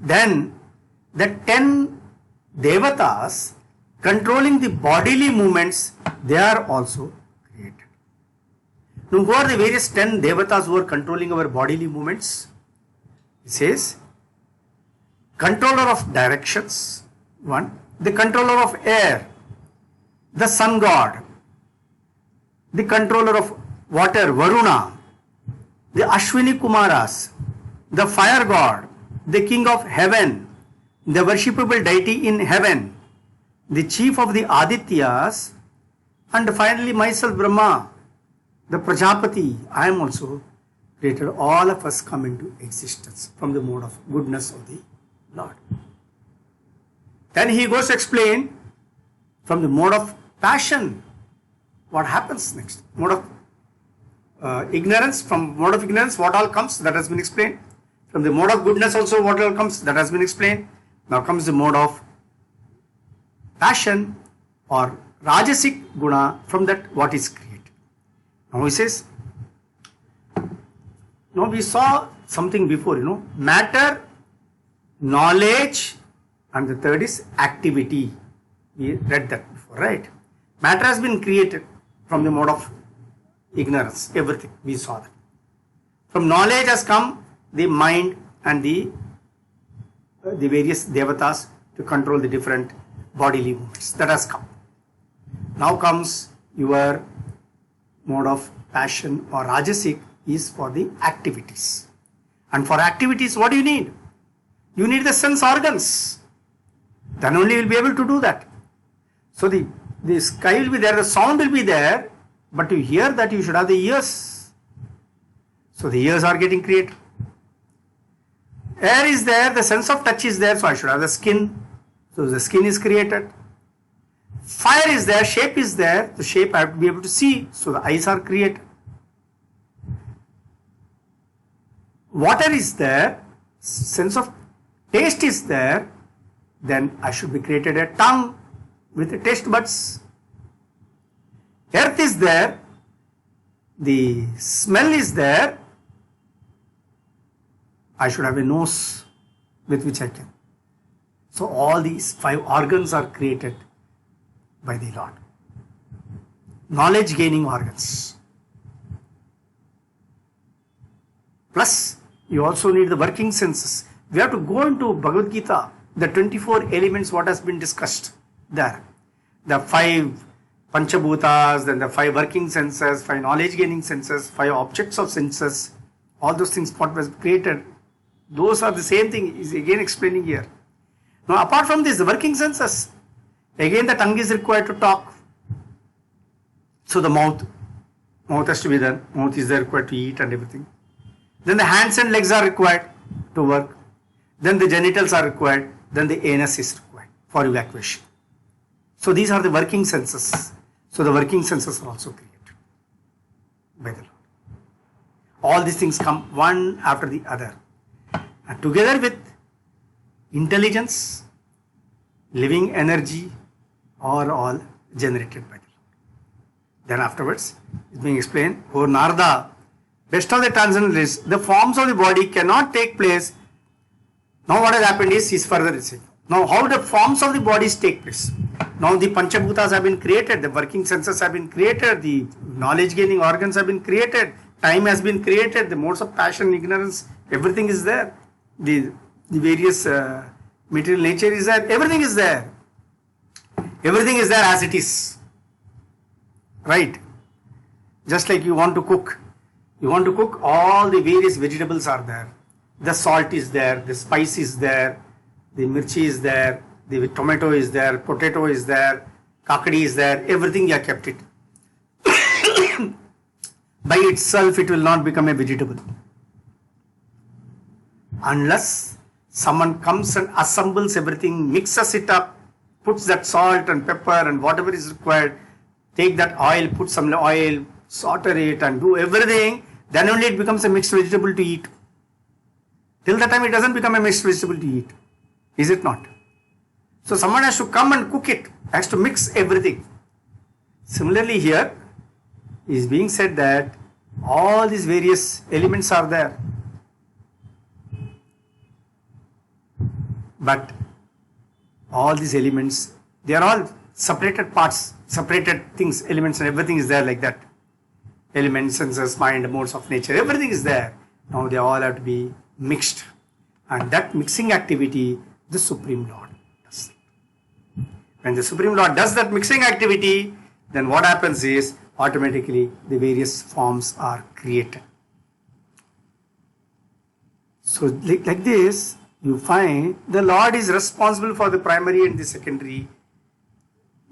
Then the 10 devatas controlling the bodily movements, they are also created. Now who are the various 10 devatas who are controlling our bodily movements? It says, controller of directions, one, the controller of air, the sun god, the controller of water, Varuna, the Ashwini Kumaras, the fire god, the king of heaven, the worshipable deity in heaven, the chief of the Adityas, and finally myself Brahma, the Prajapati. I am also created. All of us come into existence from the mode of goodness of the Lord. Then he goes to explain from the mode of passion what happens next. Mode of ignorance, from mode of ignorance what all comes, that has been explained. From the mode of goodness also what all comes, that has been explained. Now comes the mode of passion or Rajasic guna, from that what is created. Now he says, now we saw something before, matter, knowledge, and the third is activity. We read that before, right? Matter has been created from the mode of ignorance, everything, we saw that. From knowledge has come the mind and the various devatas to control the different bodily movements, that has come. Now comes your mode of passion or Rajasic is for the activities. And for activities, what do you need? You need the sense organs. Then only you will be able to do that. So the sky will be there, the sound will be there, but to hear that you should have the ears. So the ears are getting created. Air is there, the sense of touch is there, so I should have the skin. So the skin is created. Fire is there, shape is there, the shape I have to be able to see, so the eyes are created. Water is there, sense of taste is there, then I should be created a tongue with the taste buds. Earth is there, the smell is there, I should have a nose with which I can. So all these 5 organs are created by the Lord. Knowledge gaining organs. Plus, you also need the working senses. We have to go into Bhagavad Gita, the 24 elements what has been discussed there. The 5 Panchabhutas, then the 5 working senses, 5 knowledge gaining senses, 5 objects of senses, all those things what was created. Those are the same thing, is again explaining here. Now apart from this, the working senses, again the tongue is required to talk. So the mouth has to be there, mouth is there required to eat and everything. Then the hands and legs are required to work. Then the genitals are required, then the anus is required for evacuation. So these are the working senses. So the working senses are also created by the Lord. All these things come one after the other. And together with intelligence, living energy are all generated by the Lord. Then afterwards, it's being explained, O Narada, best of the transcendentalists, the forms of the body cannot take place. Now what has happened is, he's further saying. Now how the forms of the bodies take place? Now the Panchabhutas have been created, the working senses have been created, the knowledge gaining organs have been created, time has been created, the modes of passion, ignorance, everything is there. The various material nature is there, everything is there. Everything is there as it is. Right? Just like you want to cook. You want to cook, all the various vegetables are there. The salt is there, the spice is there, the mirchi is there, the tomato is there, potato is there, kakadi is there, everything you have kept it. By itself it will not become a vegetable. Unless someone comes and assembles everything, mixes it up, puts that salt and pepper and whatever is required, take that oil, put some oil, sauter it and do everything, then only it becomes a mixed vegetable to eat. Till the time it doesn't become a mixed vegetable to eat. Is it not? So someone has to come and cook it, has to mix everything. Similarly here, is being said that all these various elements are there. But all these elements, they are all separated parts, separated things, elements and everything is there like that. Elements, senses, mind, modes of nature, everything is there. Now they all have to be mixed. And that mixing activity, the Supreme Lord does. When the Supreme Lord does that mixing activity, then what happens is automatically the various forms are created. So like this, you find the Lord is responsible for the primary and the secondary,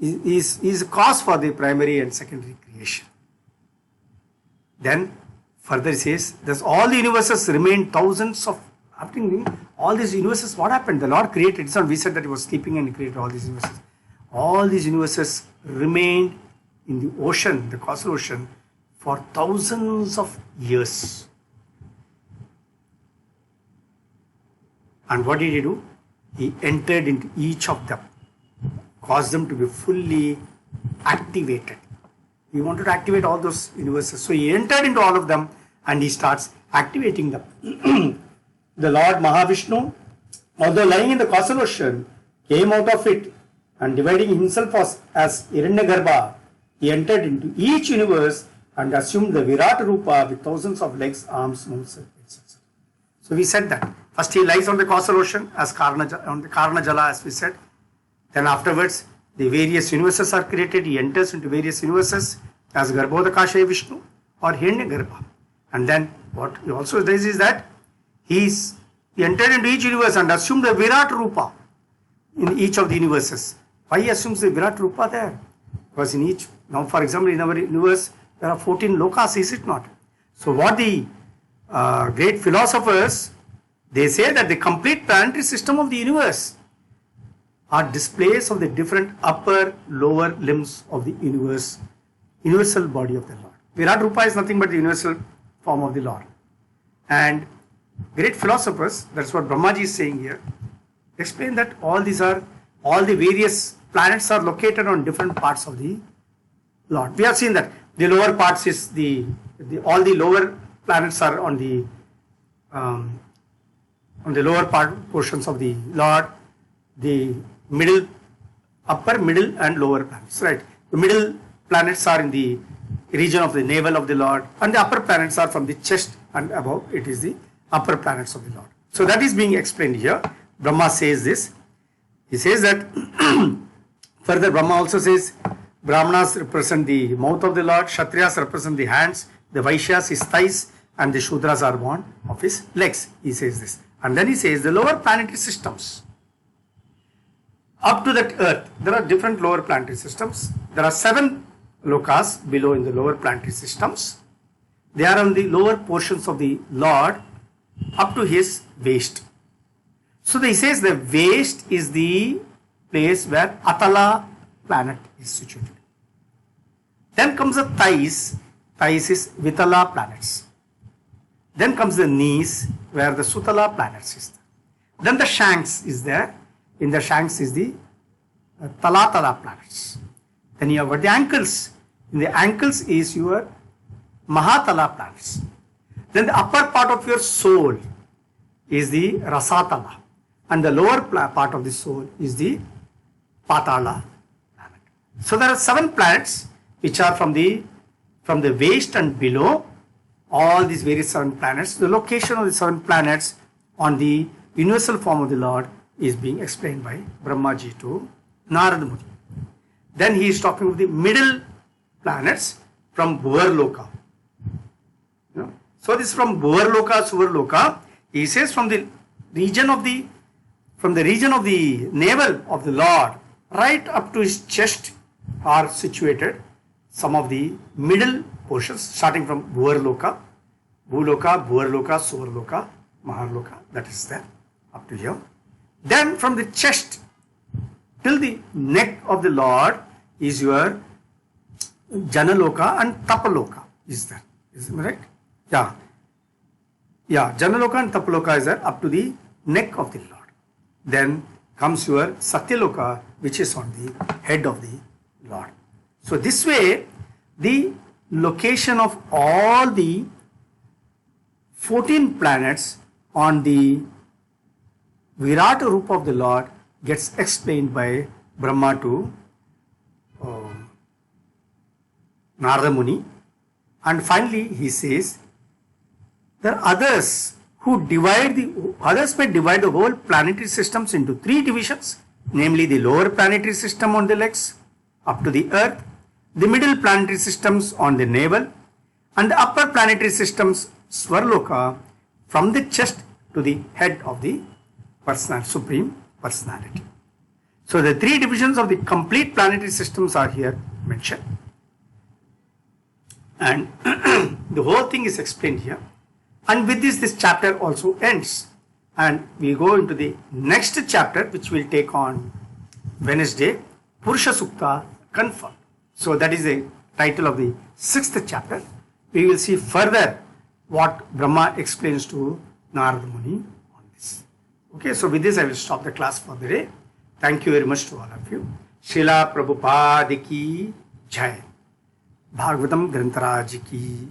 is a cause for the primary and secondary creation. Then further it says, thus all the universes remain thousands of, after all these universes, what happened? The Lord created, it's not we said that he was sleeping and he created all these universes. All these universes remained in the ocean, the cosmos ocean, for thousands of years. And what did he do? He entered into each of them, caused them to be fully activated. He wanted to activate all those universes. So he entered into all of them and he starts activating them. The Lord Mahavishnu, although lying in the cosmos ocean, came out of it and dividing himself as Hiranyagarbha, he entered into each universe and assumed the Virat Rupa with thousands of legs, arms, nose, etc. So we said that. First he lies on the cosmos ocean as on the Karna Jala, as we said. Then afterwards, the various universes are created. He enters into various universes as Garbhodakasha Vishnu or Hiranyagarbha. And then what he also does is that he entered into each universe and assumed the Virat Rupa in each of the universes. Why he assumes the Virat Rupa there? Because in each, now for example in our universe there are 14 lokas, is it not? So what the great philosophers, they say that the complete planetary system of the universe are displays of the different upper, lower limbs of the universal body of the Lord. Virat Rupa is nothing but the universal form of the Lord. And great philosophers, that's what Brahmaji is saying here, explain that all the various planets are located on different parts of the Lord. We have seen that the lower parts is all the lower planets are on the lower portions of the Lord, the middle, upper, middle and lower planets, right? The middle planets are in the region of the navel of the Lord, and the upper planets are from the chest and above, it is the upper planets of the Lord. So that is being explained here. Brahma says this. He says that further Brahma also says Brahmanas represent the mouth of the Lord, Kshatriyas represent the hands, the Vaishyas his thighs, and the Shudras are born of his legs. He says this. And then he says the lower planetary systems. Up to that earth, there are different lower planetary systems. There are 7 lokas below in the lower planetary systems. They are on the lower portions of the Lord up to his waist. So he says the waist is the place where Atala planet is situated. Then comes the thighs. Thighs is Vitala planets. Then comes the knees where the Sutala planets is there. Then the shanks is there. In the shanks is the Talatala planets. Then you have got the ankles. In the ankles is your Mahatala planets. Then the upper part of your soul is the Rasatala. And the lower part of the soul is the Patala planet. So there are 7 planets which are from the waist and below. All these various 7 planets. The location of the 7 planets on the universal form of the Lord is being explained by Brahmaji to Narada Muni. Then he is talking of the middle planets from Bhuvarloka. So this is from Bhuvarloka, Suvarloka. He says from the region of the navel of the Lord right up to his chest are situated some of the middle portions, starting from Bhuvarloka, Bhuloka, Bhuvarloka, Suvarloka, Maharloka, that is there up to here. Then from the chest till the neck of the Lord is your Janaloka and Tapaloka is there. Is it right? Yeah, Janaloka and Tapaloka is there up to the neck of the Lord. Then comes your Satyaloka, which is on the head of the Lord. So this way, the location of all the 14 planets on the Virata Rupa of the Lord gets explained by Brahma to Narada Muni. And finally he says, there are others who may divide the whole planetary systems into 3 divisions, namely the lower planetary system on the legs up to the earth, the middle planetary systems on the navel, and the upper planetary systems Svarloka from the chest to the head of the Supreme Personality. So the 3 divisions of the complete planetary systems are here mentioned. And the whole thing is explained here. And with this chapter also ends. And we go into the next chapter, which we'll take on Wednesday, Purusha Sukta confirmed. So that is the title of the 6th chapter. We will see further what Brahma explains to Narada Muni on this. Okay, so with this I will stop the class for the day. Thank you very much to all of you. Srila Prabhupada ki Jai. Bhagavatam Grantaraj ki